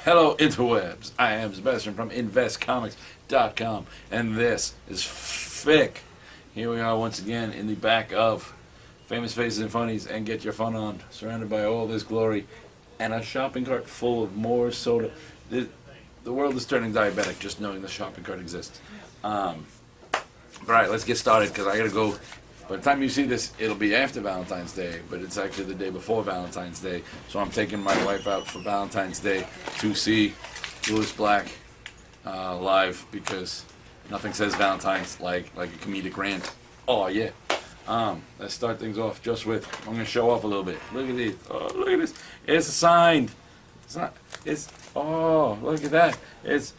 Hello interwebs, I am Sebastian from investcomics.com and this is FFFIC. Here we are once again in the back of Famous Faces and Funnies and Get Your Fun On, surrounded by all this glory and a shopping cart full of more soda. The world is turning diabetic just knowing the shopping cart exists. Alright, let's get started because I gotta go. By the time you see this, it'll be after Valentine's Day, but it's actually the day before Valentine's Day. So I'm taking my wife out for Valentine's Day to see Louis Black live because nothing says Valentine's like a comedic rant. Oh yeah. Let's start things off just with, I'm gonna show off a little bit. Look at these. Oh, look at this. It's signed. It's not. It's. Oh, look at that. It's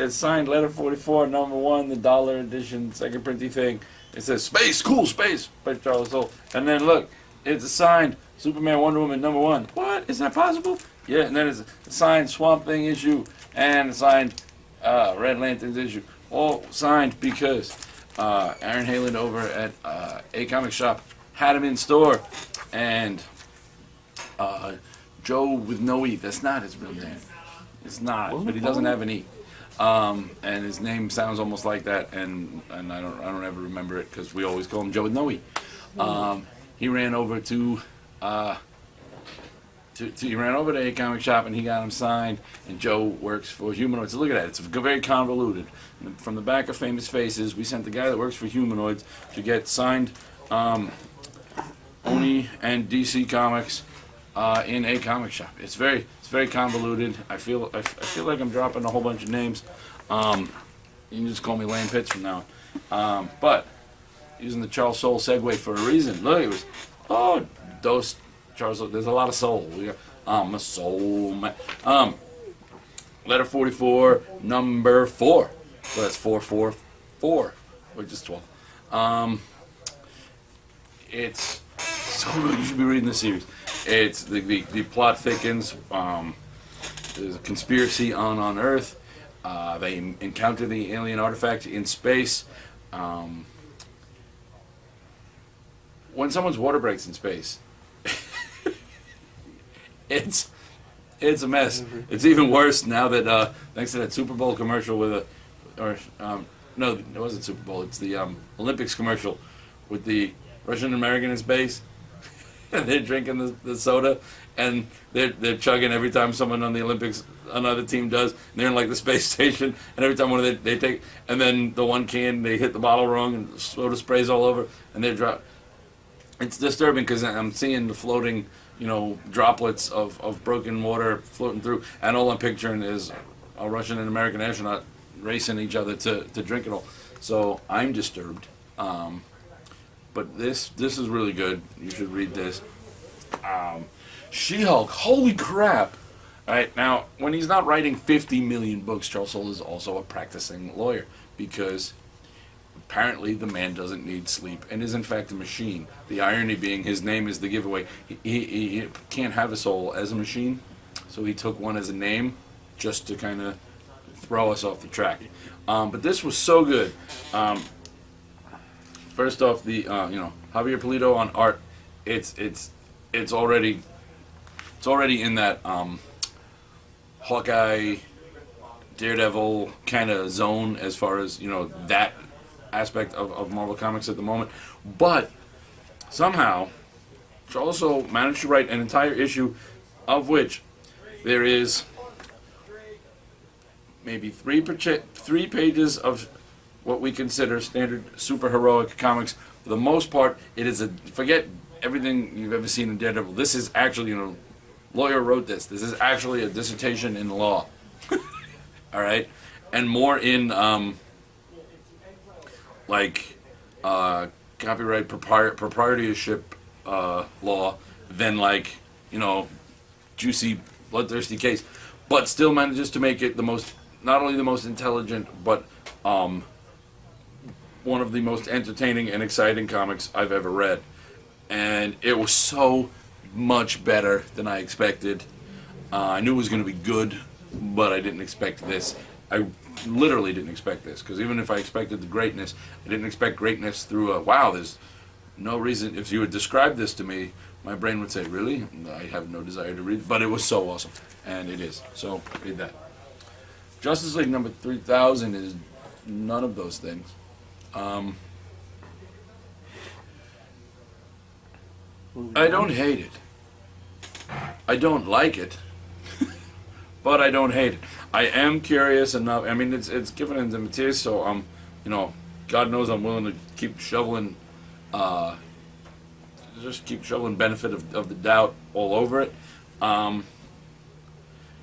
signed letter 44, number 1, the dollar edition, second printing thing. It says space, cool space, by Charles Soule. And then look, it's a signed Superman, Wonder Woman, number 1. What? Is that possible? Yeah, and then it's a signed Swamp Thing issue and a signed Red Lanterns issue. All signed because Aaron Hayland over at A Comic Shop had them in store. And Joe with no E, that's not his real name. It's not, but he doesn't have an E. And his name sounds almost like that, and I don't ever remember it because we always call him Joe with no E. He ran over to A Comic Shop and he got him signed. And Joe works for Humanoids. So look at that; it's very convoluted. From the back of Famous Faces, we sent the guy that works for Humanoids to get signed Oni and DC Comics in A Comic Shop. It's very convoluted. I feel like I'm dropping a whole bunch of names. You can just call me Lane Pitts from now on. But using the Charles Soule segue for a reason. Look, it was those Charles Soule. There's a lot of soul. We got I'm a soul man. Letter 44, number 4. So that's 444, which is 12. It's so good. You should be reading this series. It's the plot thickens. There's a conspiracy on Earth. They encounter the alien artifact in space. When someone's water breaks in space, it's a mess. It's even worse now that thanks to that Super Bowl commercial with no, it wasn't Super Bowl. It's the Olympics commercial with the Russian American in space. And they're drinking the soda, and they're chugging every time someone on the Olympics, another team does. And they're in like the space station, and every time one of they take, and then the one can they hit the bottle wrong, and soda sprays all over, and they drop. It's disturbing because I'm seeing the floating, droplets of broken water floating through, and all I'm picturing is a Russian and American astronaut racing each other to drink it all. So I'm disturbed. But this is really good. You should read this. She-Hulk, holy crap! Alright, now, when he's not writing 50 million books, Charles Soule is also a practicing lawyer, because apparently the man doesn't need sleep and is in fact a machine. The irony being his name is the giveaway. He can't have a soul as a machine, so he took one as a name just to kind of throw us off the track. But this was so good. First off, the Javier Pulido on art, it's already in that Hawkeye, Daredevil kind of zone as far as that aspect of Marvel Comics at the moment. But somehow, Charles Soule managed to write an entire issue, of which there is maybe three pages of what we consider standard superheroic comics. For the most part, it is forget everything you've ever seen in Daredevil. This is actually, lawyer wrote this. This is actually a dissertation in law. Alright? And more in, copyright proprietorship law than juicy, bloodthirsty case. But still manages to make it not only the most intelligent, but one of the most entertaining and exciting comics I've ever read. And it was so much better than I expected. I knew it was going to be good, but I didn't expect this. I literally didn't expect this, because even if I expected the greatness, I didn't expect greatness through wow, there's no reason. If you had described this to me my brain would say, really? I have no desire to read, but it was so awesome, and it is. So read that. Justice League number 3000 is none of those things. I don't hate it. I don't like it, but I don't hate it. I am curious enough. I mean, it's given into Matthias, so you know, God knows I'm willing to keep shoveling, just keep shoveling benefit of the doubt all over it. And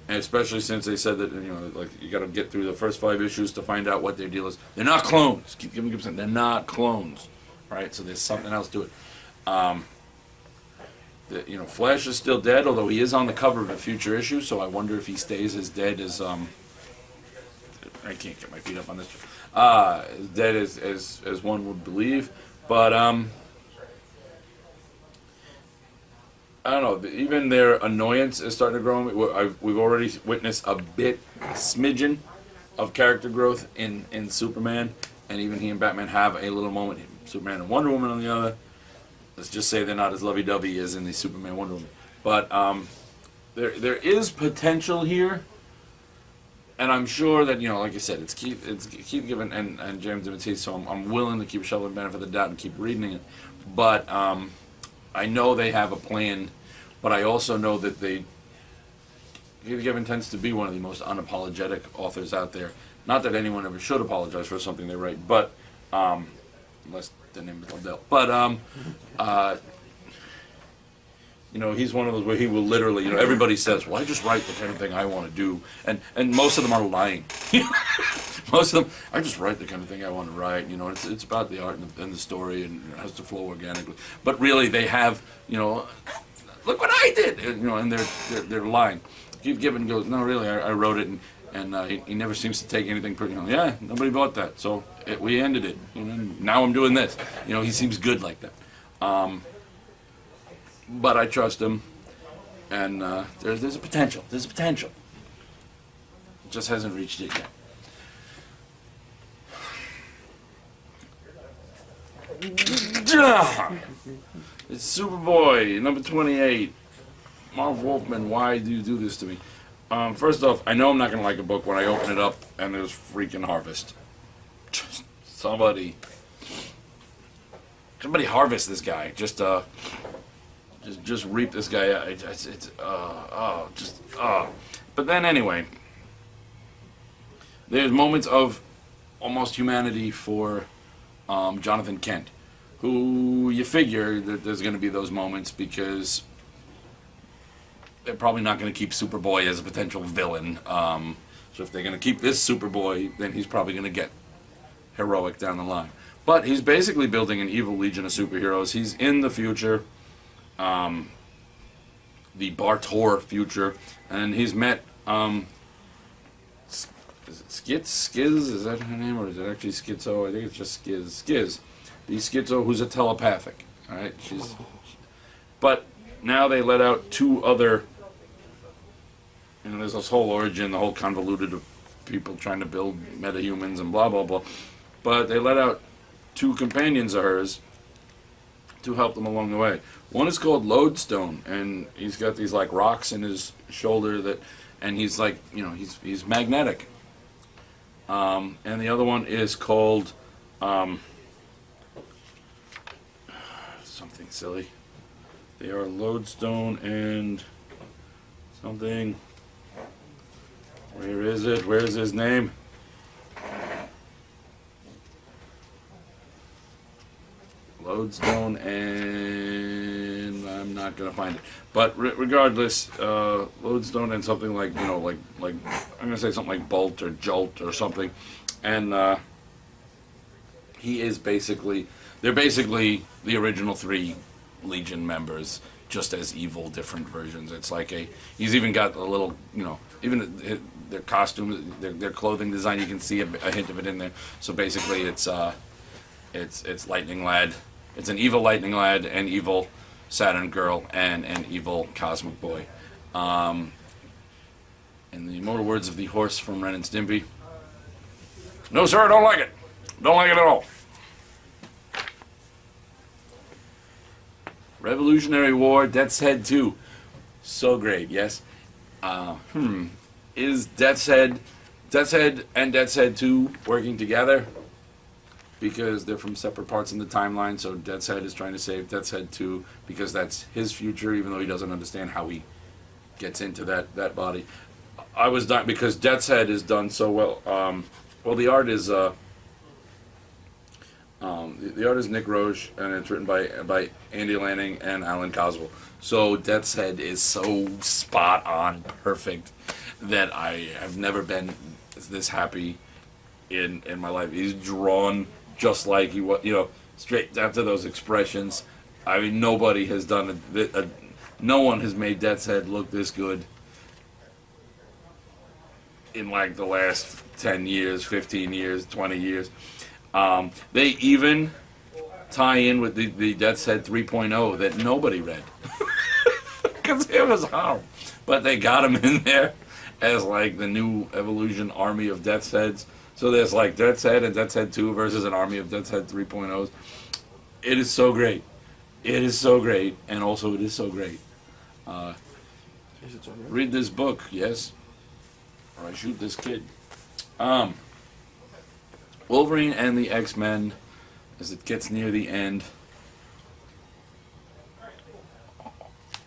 especially since they said that, you know, like, you got to get through the first 5 issues to find out what their deal is. They're not clones. Keep giving them. They're not clones, right? So there's something else to it. You know, Flash is still dead, although he is on the cover of a future issue. So I wonder if he stays as dead as I can't get my feet up on this. As dead as one would believe, but I don't know. Even their annoyance is starting to grow. We've already witnessed a smidgen of character growth in Superman, and even he and Batman have a little moment. Superman and Wonder Woman on the other. Let's just say they're not as lovey-dovey as in the Superman Wonder Woman, but there is potential here, and I'm sure that, you know, like I said, it's keep giving and James DeMatteis, so I'm willing to keep shoveling benefit of the doubt and keep reading it, but I know they have a plan, but I also know that Keith Giffen tends to be one of the most unapologetic authors out there. Not that anyone ever should apologize for something they write, but unless the name is Lundell. But you know, he's one of those where he will literally, you know, everybody says, "Well, I just write the kind of thing I want to do," and most of them are lying. Most of them, I just write the kind of thing I want to write. You know, it's about the art and the story, and it has to flow organically. But really, they have, you know, look what I did, you know, and they're lying. Keith Giffen goes, "No, really, I wrote it," and he never seems to take anything. You know, yeah, nobody bought that, so we ended it. You know, now I'm doing this. You know, he seems good like that. But I trust him, and there's a potential. There's a potential. It just hasn't reached it yet. It's Superboy, number 28. Marv Wolfman, why do you do this to me? First off, I know I'm not going to like a book when I open it up and there's freaking Harvest. Somebody harvest this guy. Just reap this guy out. But then anyway, there's moments of almost humanity for Jonathan Kent, who you figure that there's going to be those moments because they're probably not going to keep Superboy as a potential villain. So if they're going to keep this Superboy, then he's probably going to get heroic down the line. But he's basically building an evil legion of superheroes. He's in the future, the Bartor future, and he's met is it Skiz? Is that her name, or is it actually Schizo? I think it's just Skiz. The Schizo, who's a telepathic. All right, but now they let out 2 other. You know, there's this whole origin, the whole convoluted of people trying to build metahumans and blah blah blah. But they let out 2 companions of hers to help them along the way. One is called Lodestone, and he's got these like rocks in his shoulder and he's like, you know, he's magnetic. And the other one is called something silly. They are Lodestone and something. Where is it? Where's his name? Lodestone, and I'm not gonna find it. But regardless, Lodestone and something like, you know, like I'm gonna say something like Bolt or Jolt or something, and they're basically the original 3 Legion members, just as evil, different versions. It's like he's even got a little, you know, even their costumes, their clothing design, you can see a hint of it in there. So basically, it's Lightning Lad. It's an evil Lightning Lad, an evil Saturn Girl, and an evil Cosmic Boy. In the immortal words of the horse from Ren and Stimpy, "No, sir, I don't like it. Don't like it at all." Revolutionary War, Death's Head 2. So great, yes. Is Death's Head and Death's Head 2 working together? Because they're from separate parts in the timeline, so Death's Head is trying to save Death's Head 2 because that's his future, even though he doesn't understand how he gets into that body. I was done because Death's Head is done so well. Well, the art is the art is Nick Roche, and it's written by Andy Lanning and Alan Coswell. So Death's Head is so spot on, perfect, that I have never been this happy in my life. He's drawn just like he was, straight after those expressions. I mean, nobody has done no one has made Death's Head look this good in like the last 10 years, 15 years, 20 years. They even tie in with the Death's Head 3.0 that nobody read. Because it was hard. But they got him in there as like the new evolution army of Death's Heads. So there's like Death's Head and Death's Head 2 versus an army of Death's Head 3.0s. It is so great. It is so great. And also it is so great. Read this book, yes. Or I shoot this kid. Wolverine and the X-Men, as it gets near the end.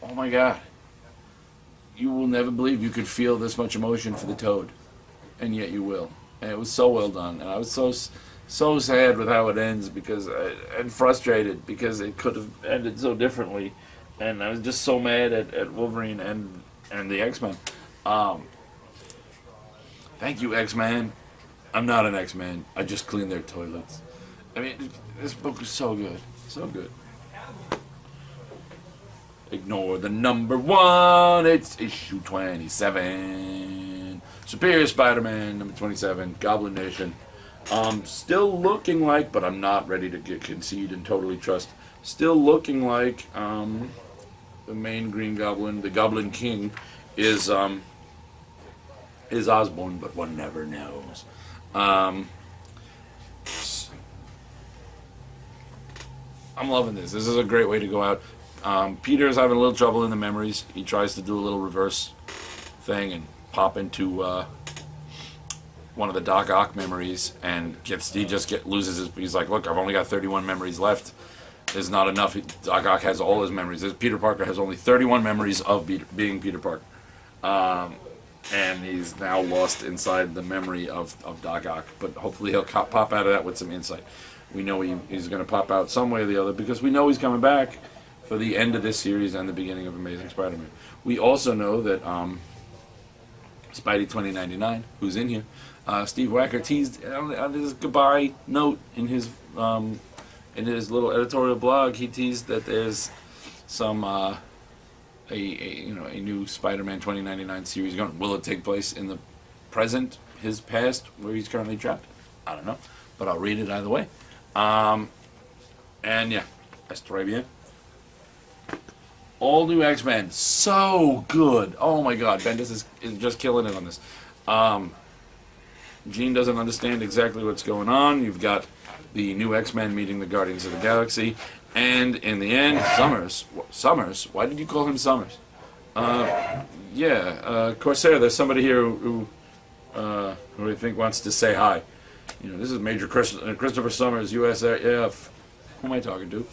Oh my God. You will never believe you could feel this much emotion for the Toad. And yet you will. And it was so well done. And I was so sad with how it ends and frustrated because it could have ended so differently. And I was just so mad at Wolverine and the X-Men. Thank you, X-Men. I'm not an X-Man. I just clean their toilets. I mean, this book is so good. So good. Ignore the number 1. It's issue 27. Superior Spider-Man, number 27. Goblin Nation. Still looking like, but I'm not ready to concede and totally trust. Still looking like the main Green Goblin, the Goblin King, is Osborn, but one never knows. I'm loving this. This is a great way to go out. Peter's having a little trouble in the memories. He tries to do a little reverse thing and pop into one of the Doc Ock memories, and loses his. He's like, look, I've only got 31 memories left. There's not enough. Doc Ock has all his memories. Peter Parker has only 31 memories of being Peter Parker. And he's now lost inside the memory of Doc Ock. But hopefully he'll pop out of that with some insight. We know he's going to pop out some way or the other because we know he's coming back for the end of this series and the beginning of Amazing Spider-Man. We also know that Spidey 2099, who's in here, Steve Wacker teased on his goodbye note in his little editorial blog. He teased that there's some a new Spider-Man 2099 series going. Will it take place in the present, his past, where he's currently trapped? I don't know, but I'll read it either way. And yeah, Estoy bien. All new X-Men, so good. Oh my God, Bendis is just killing it on this. Jean doesn't understand exactly what's going on. You've got the new X-Men meeting the Guardians of the Galaxy, and in the end, Summers. Why did you call him Summers? Corsair. There's somebody here who I think wants to say hi. This is Major Christopher Summers, USAF. Who am I talking to?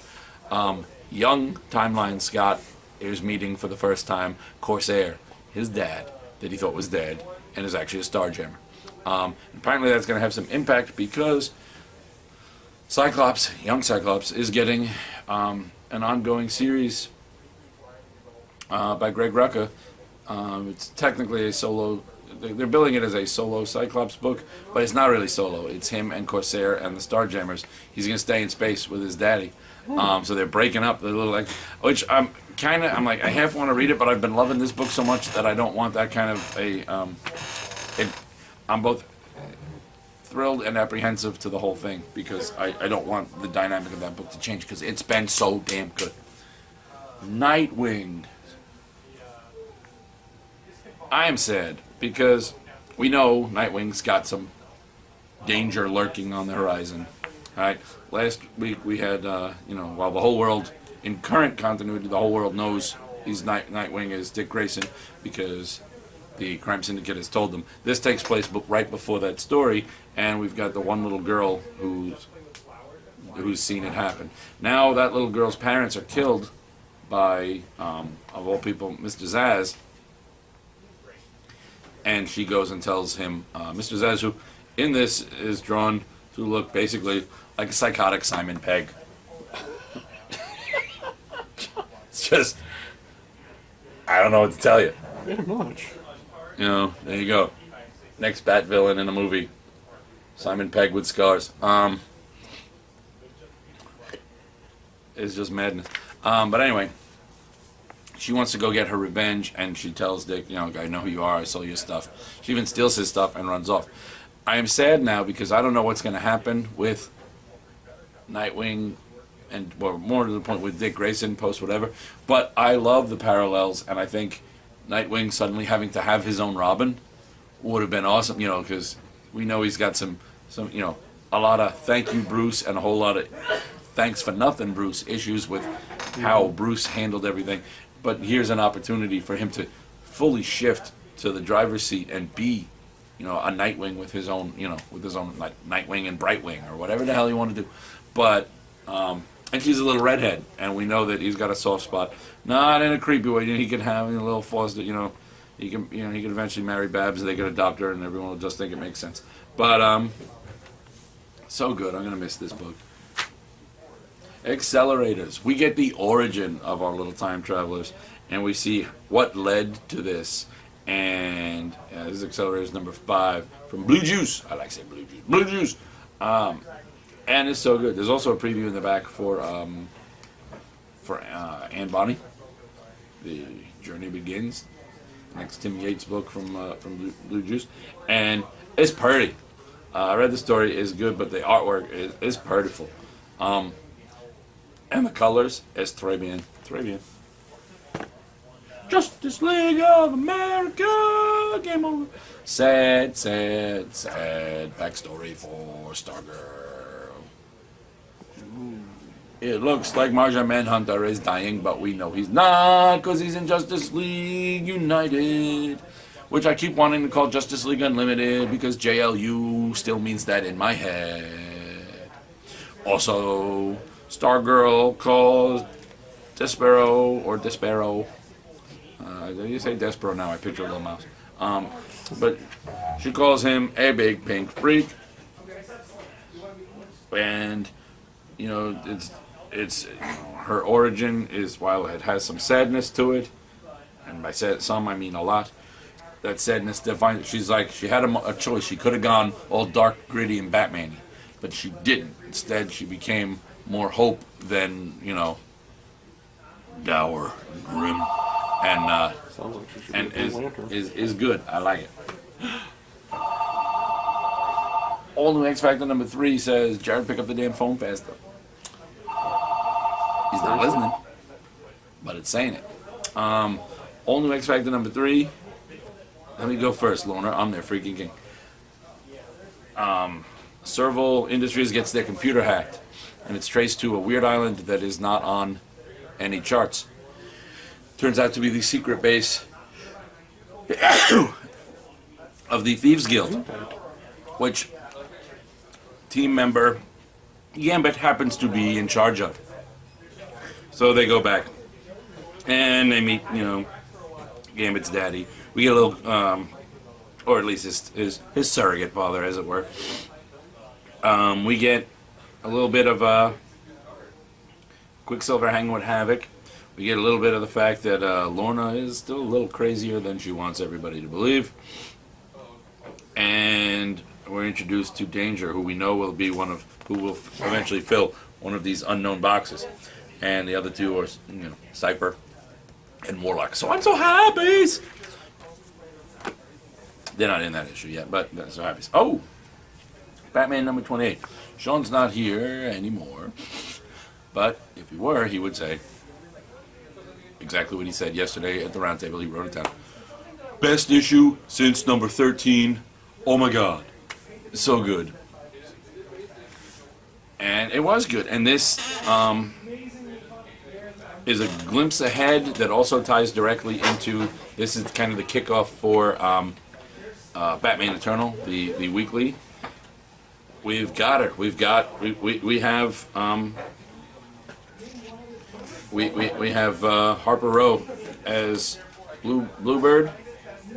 Young Timeline Scott is meeting for the first time Corsair, his dad, that he thought was dead, and is actually a Starjammer. Apparently that's going to have some impact because young Cyclops, is getting an ongoing series by Greg Rucka. It's technically a solo. They're billing it as a solo Cyclops book, but it's not really solo. It's him and Corsair and the Starjammers. He's going to stay in space with his daddy. So they're breaking up the little, which I'm like, I half want to read it, but I've been loving this book so much that I don't want that kind of I'm both thrilled and apprehensive to the whole thing because I don't want the dynamic of that book to change because it's been so damn good. Nightwing. I am sad because we know Nightwing's got some danger lurking on the horizon. Right? Last week we had, while the whole world in current continuity, the whole world knows he's Nightwing is Dick Grayson because the crime syndicate has told them. This takes place right before that story, and we've got the one little girl who's seen it happen. Now that little girl's parents are killed by, of all people, Mr. Zaz, and she goes and tells him, Mr. Zaz, who in this is drawn to look basically like a psychotic Simon Pegg. It's just, I don't know what to tell you. Very much. You know, there you go. Next Bat villain in a movie. Simon Pegg with scars. It's just madness. But anyway, she wants to go get her revenge, and she tells Dick, you know, I know who you are, I stole your stuff. She even steals his stuff and runs off. I am sad now because I don't know what's going to happen with Nightwing, and well, more to the point with Dick Grayson, post whatever. But I love the parallels, and I think Nightwing suddenly having to have his own Robin would have been awesome, you know, because we know he's got some, you know, a lot of thank you, Bruce, and a whole lot of thanks for nothing, Bruce, issues with how Bruce handled everything. But here's an opportunity for him to fully shift to the driver's seat and be, you know, a Nightwing with his own, you know, with his own, like, Nightwing and Brightwing or whatever the hell you want to do. But, and she's a little redhead, and we know that he's got a soft spot. Not in a creepy way. He can have a little foster, you know, he can eventually marry Babs, and they can adopt her, and everyone will just think it makes sense. But, so good. I'm going to miss this book. Accelerators. We get the origin of our little time travelers, and we see what led to this. And this is Accelerators number 5 from Blue Juice. I like saying Blue Juice. Blue Juice. And it's so good. There's also a preview in the back for Anne Bonny. The Journey Begins. Next Tim Yates book from Blue Juice, and it's pretty. I read the story, is good, but the artwork is beautiful. And the colors is très bien. Très bien. Justice League of America, game over. Sad, sad, sad backstory for Stargirl. It looks like Martian Manhunter is dying, but we know he's not, because he's in Justice League United, which I keep wanting to call Justice League Unlimited, because JLU still means that in my head. Also, Stargirl calls Despero, or Despero. You say Despero now, I picture a little mouse. But she calls him a big pink freak. And, you know, it's her origin is, while it has some sadness to it, and by some I mean a lot, that sadness defines, she's like, she had a choice. She could have gone all dark, gritty, and Batman-y, but she didn't. Instead, she became more hope than, you know, dour, grim, and is good. I like it. All new X Factor number 3 says, Jared, pick up the damn phone faster. He's not listening, but it's saying it. All new X Factor number 3. Let me go first, Lorna. I'm their freaking king. Serval Industries gets their computer hacked, and it's traced to a weird island that is not on any charts. Turns out to be the secret base of the Thieves Guild, which team member Gambit happens to be in charge of. So they go back, and they meet, you know, Gambit's daddy. We get a little, or at least his surrogate father, as it were. We get a little bit of Quicksilver hanging with Havoc. We get a little bit of the fact that Lorna is still a little crazier than she wants everybody to believe. And we're introduced to Danger, who we know will be who will eventually fill one of these unknown boxes. And the other two are, you know, Cypher and Warlock. So I'm so happy! They're not in that issue yet, but they're so happy. Oh! Batman number 28. Sean's not here anymore. But if he were, he would say exactly what he said yesterday at the roundtable. He wrote it down. Best issue since number 13. Oh my god. So good. And it was good. And this, is a glimpse ahead that also ties directly into, this is kind of the kickoff for Batman Eternal, the weekly. We've got her. We have Harper Row as Bluebird,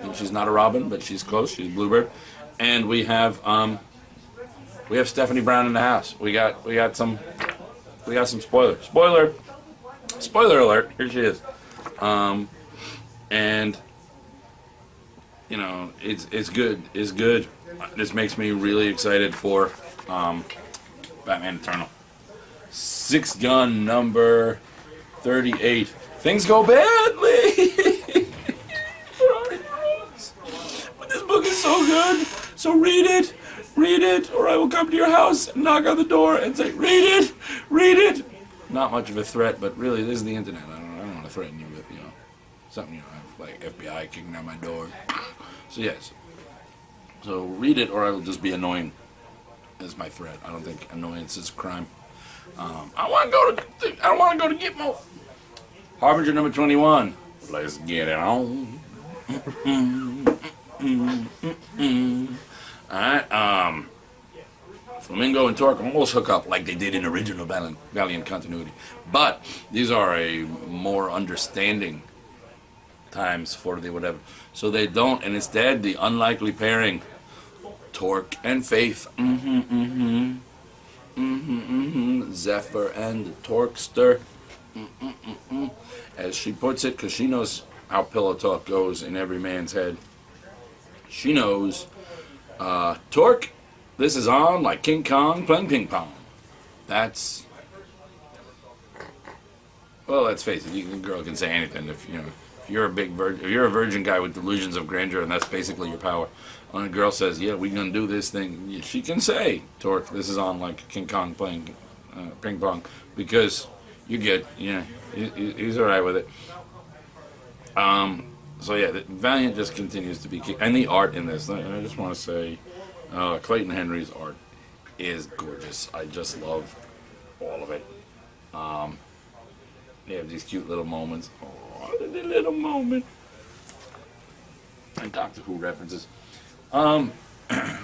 and she's not a Robin, but she's close. She's Bluebird, and we have Stephanie Brown in the house. We got some spoiler alert. Here she is, and you know it's good. It's good. This makes me really excited for Batman Eternal. 6 gun number 38. Things go badly. But this book is so good. So read it, or I will come to your house and knock on the door and say, read it. Not much of a threat, but really, this is the internet. I don't want to threaten you with, something, like FBI kicking down my door. So yes. So read it, or I will just be annoying. Is my threat. I don't think annoyance is a crime. I want to go to Gitmo. Harbinger number 21. Let's get it on. Alright, Flamingo and Torque almost hook up like they did in original Valiant continuity. But these are a more understanding times for the whatever. So they don't, and instead the unlikely pairing, Torque and Faith. Zephyr and the Torquester. As she puts it, because she knows how pillow talk goes in every man's head. She knows, Torque, this is on like King Kong playing ping pong. That's, well, let's face it, the girl can say anything. If you're a virgin guy with delusions of grandeur, and that's basically your power. When a girl says, yeah, we're gonna do this thing, she can say, Torque, this is on like King Kong playing ping pong, because you're good. He's all right with it. So yeah, Valiant just continues to be, and the art in this, I just want to say, Clayton Henry's art is gorgeous. I just love all of it. They have these cute little moments. Oh, the little moment. And Doctor Who references.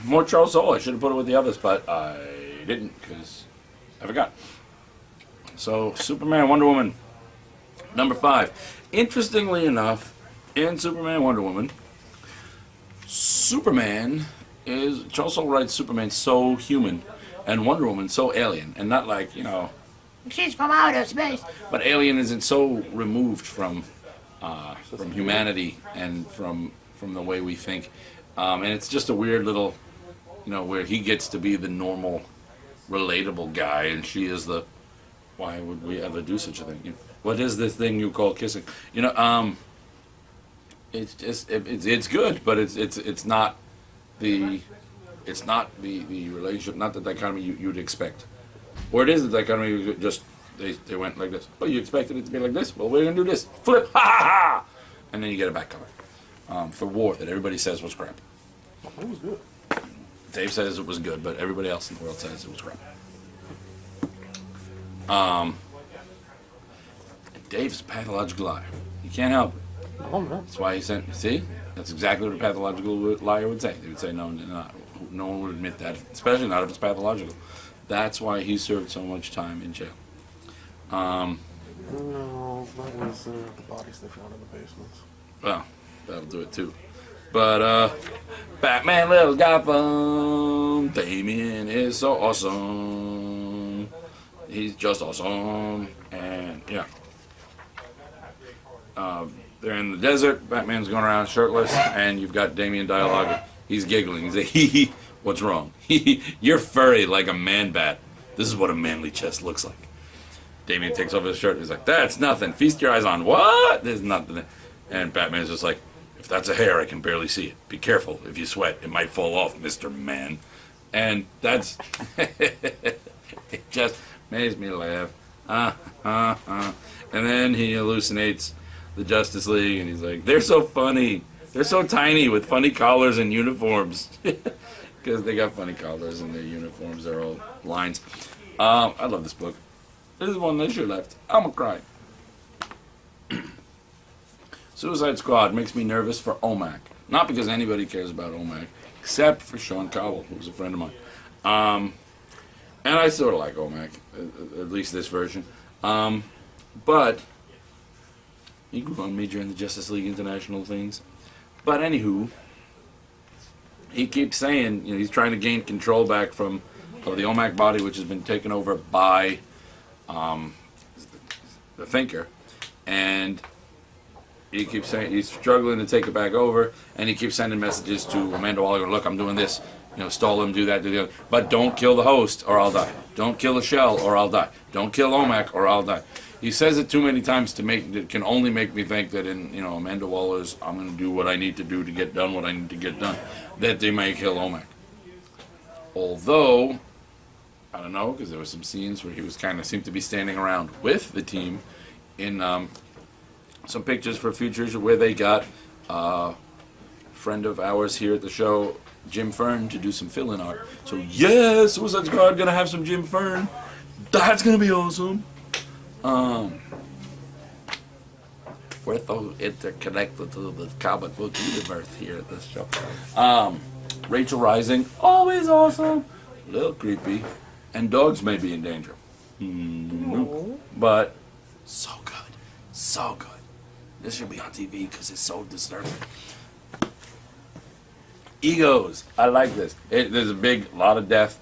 More Charles Soule. I should have put it with the others, but I didn't because I forgot. So, Superman, Wonder Woman, number 5. Interestingly enough, in Superman, Wonder Woman, Charles Soule writes Superman so human, and Wonder Woman so alien, and not like, she's from outer space, but alien isn't so removed from humanity and from the way we think. And it's just a weird little, where he gets to be the normal, relatable guy, and she is the, why would we ever do such a thing? What is this thing you call kissing? It's just, it's good, but it's not the relationship, not the dichotomy you'd expect. Or it is the dichotomy, you just, they went like this. Oh, you expected it to be like this? Well, we're going to do this. Flip, ha ha ha! And then you get it back covered. For War, that everybody says was crap. It was good. Dave says it was good, but everybody else in the world says it was crap. Dave's a pathological liar. He can't help it. No, no. That's why he sent, see? That's exactly what a pathological liar would say. They would say, no, no one would admit that, especially not if it's pathological. That's why he served so much time in jail. No, that was the bodies they found in the basements. Well, that'll do it too. But, Batman Little Gotham, Damian is so awesome. He's just awesome. And, yeah. They're in the desert, Batman's going around shirtless, and you've got Damian dialogue. He's giggling. He's like, hee, what's wrong? You're furry like a man bat. This is what a manly chest looks like. Damian takes off his shirt. He's like, that's nothing. Feast your eyes on what? There's nothing. And Batman's just like, if that's a hair, I can barely see it. Be careful. If you sweat, it might fall off, Mr. Man. And that's, it just makes me laugh. And then he hallucinates the Justice League, and he's like, they're so funny. They're so tiny with funny collars and uniforms. Because they got funny collars and their uniforms are all lines. I love this book. This is one issue left. I'm gonna cry. Suicide Squad makes me nervous for OMAC. Not because anybody cares about OMAC, except for Sean Cowell, who's a friend of mine. And I sort of like OMAC, at least this version. But he grew on major in the Justice League International things. But anywho, he keeps saying, you know, he's trying to gain control back of the OMAC body, which has been taken over by the Thinker, and he keeps saying he's struggling to take it back over, and he keeps sending messages to Amanda Waller, look, I'm doing this, you know, stall him, do that, do the other, but don't kill the host or I'll die. Don't kill the shell or I'll die. Don't kill OMAC or I'll die. He says it too many times to make it can only make me think that in, you know, Amanda Waller's I'm going to do what I need to do to get done what I need to get done, that they may kill OMAC. Although, I don't know, because there were some scenes where he was kind of seemed to be standing around with the team in some pictures for futures where they got a friend of ours here at the show, Jim Fern, to do some fill-in art. So yes, Suicide Squad gonna have some Jim Fern. That's gonna be awesome. We're so interconnected to the comic book universe here at this show. Rachel Rising, always awesome. A little creepy. And dogs may be in danger. But so good. So good. This should be on TV because it's so disturbing. Egos. I like this. There's a lot of death.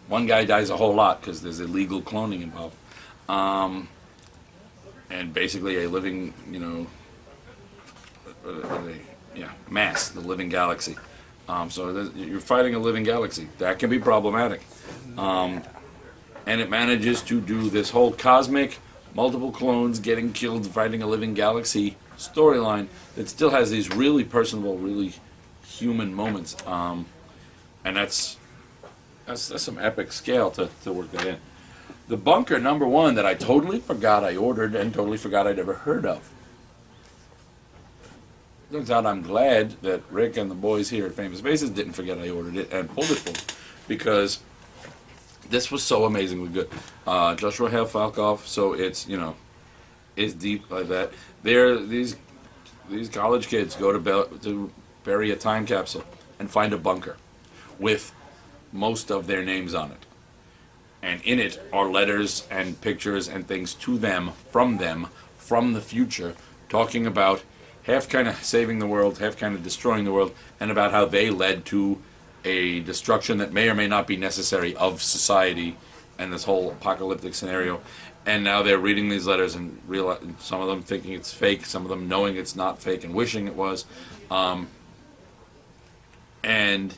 One guy dies a whole lot because there's illegal cloning involved. And basically a living, you know, mass, the living galaxy. So you're fighting a living galaxy. That can be problematic. And it manages to do this whole cosmic, multiple clones getting killed, fighting a living galaxy storyline that still has these really personable, really human moments. And that's some epic scale to work that in. The Bunker #1 that I totally forgot I ordered and totally forgot I'd ever heard of. Turns out I'm glad that Rick and the boys here at Famous Faces didn't forget I ordered it and pulled it for me, because this was so amazingly good. Joshua Hale Falkoff, so it's, you know, it's deep like that. These college kids go to bury a time capsule and find a bunker with most of their names on it. And in it are letters and pictures and things to them, from the future, talking about half kind of saving the world, half kind of destroying the world, and about how they led to a destruction that may or may not be necessary of society and this whole apocalyptic scenario. And now they're reading these letters and some of them thinking it's fake, some of them knowing it's not fake and wishing it was. And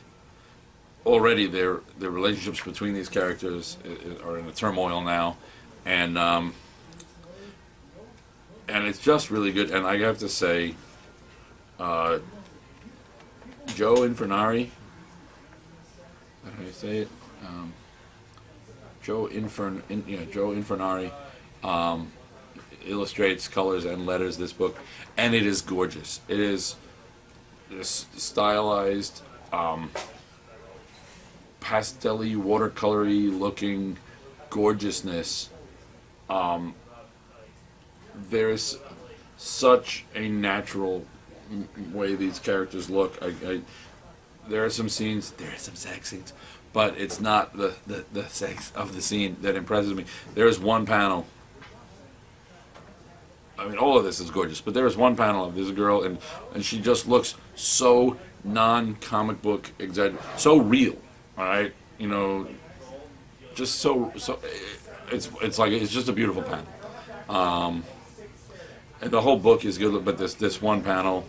already the relationships between these characters are in a turmoil now, and it's just really good. And I have to say, Joe Infernari, how do you say it? Joe Infernari illustrates, colors, and letters this book, and it is gorgeous. It is this stylized, pastel-y, watercolor-y looking gorgeousness. There's such a natural way these characters look. There are some scenes, there are some sex scenes, but it's not the sex of the scene that impresses me. There is one panel, I mean, all of this is gorgeous, but there is one panel of this girl, and she just looks so non-comic book, so real, all right? You know, just so it's like, it's just a beautiful panel. And the whole book is good, but this one panel,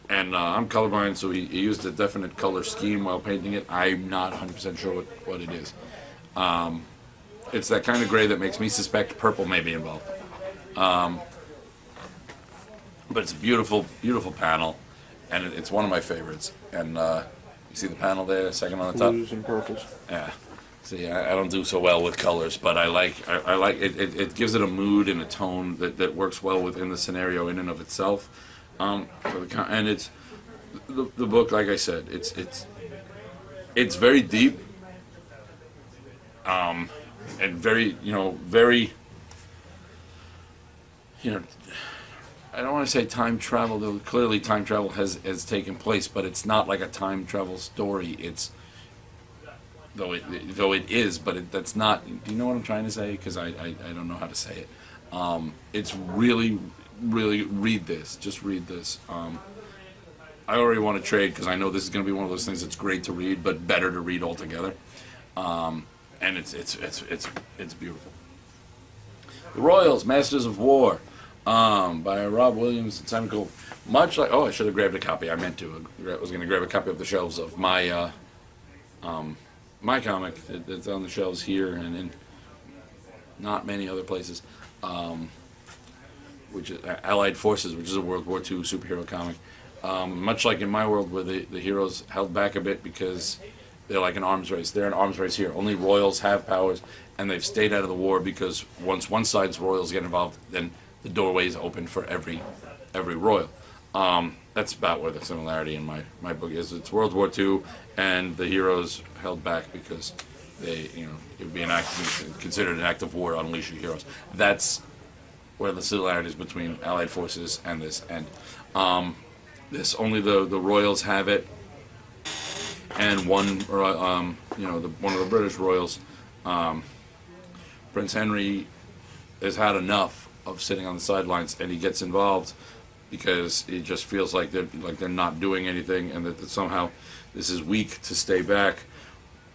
and I'm colorblind, so he used a definite color scheme while painting it. I'm not 100% sure what it is. It's that kind of gray that makes me suspect purple may be involved. But it's a beautiful, beautiful panel, and it's one of my favorites. And you see the panel there, second on the top? Blues and purples. Yeah. See, I don't do so well with colors, but I like it. It gives it a mood and a tone that works well within the scenario in and of itself. And it's the book, like I said, it's very deep, and very, very, I don't want to say time travel, though clearly time travel has taken place, but it's not like a time travel story. It's though it is, but that's not. Do you know what I'm trying to say? Because I don't know how to say it. It's really read this. Just read this. I already want to trade because I know this is going to be one of those things that's great to read, but better to read altogether. And it's beautiful. The Royals, Masters of War, by Rob Williams and Simon Cole. Much like, I should have grabbed a copy. I meant to. I was going to grab a copy of the shelves of my my comic that's on the shelves here and in not many other places. Which is Allied Forces, which is a World War II superhero comic. Much like in my world, where the heroes held back a bit because they're like an arms race. They're an arms race here. Only royals have powers, and they've stayed out of the war because once one side's royals get involved, then the doorway is open for every royal. That's about where the similarity in my book is. It's World War II, and the heroes held back because they, it would be considered an act of war to unleash your heroes. That's where the similarities between Allied Forces and this. And this only the royals have it, and one one of the British royals, Prince Henry, has had enough of sitting on the sidelines, and he gets involved because he just feels like they're not doing anything, and that somehow this is weak to stay back,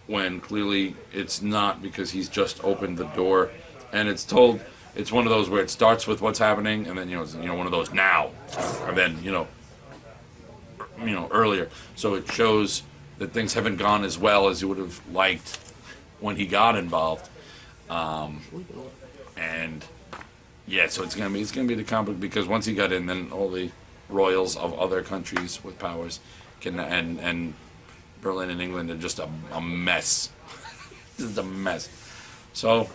when clearly it's not, because he's just opened the door. And it's one of those where it starts with what's happening, and then it's, one of those now, and then earlier. So it shows that things haven't gone as well as he would have liked when he got involved. And yeah, so it's gonna be the comic, because once he got in, then all the royals of other countries with powers and Berlin and England are just a mess. Just a mess. So,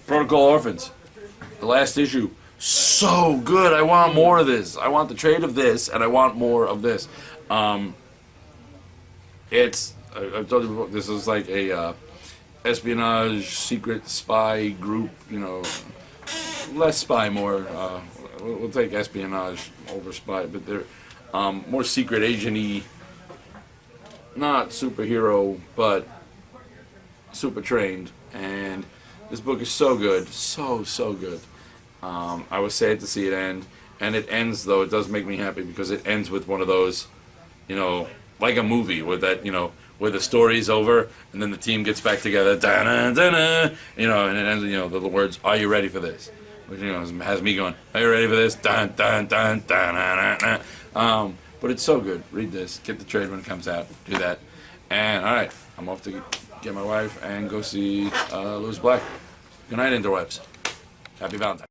Protocol Orphans, the last issue, so good. I want more of this. I want the trade of this, and I want more of this. I've told you before, this is like a espionage, secret spy group. Less spy, more. We'll take espionage over spy, but they're more secret agent-y, not superhero, but super trained. And this book is so good, so good. I was sad to see it end, and it ends, though it does make me happy, because it ends with one of those, like a movie, with that, where the story's over and then the team gets back together, and it ends with the words, "Are you ready for this?" Which has me going, "Are you ready for this?" Dun dun dun dun dun dun. But it's so good. Read this. Get the trade when it comes out. Do that. And all right, I'm off to get my wife and go see Lewis Black. Good night, interwebs. Happy Valentine's.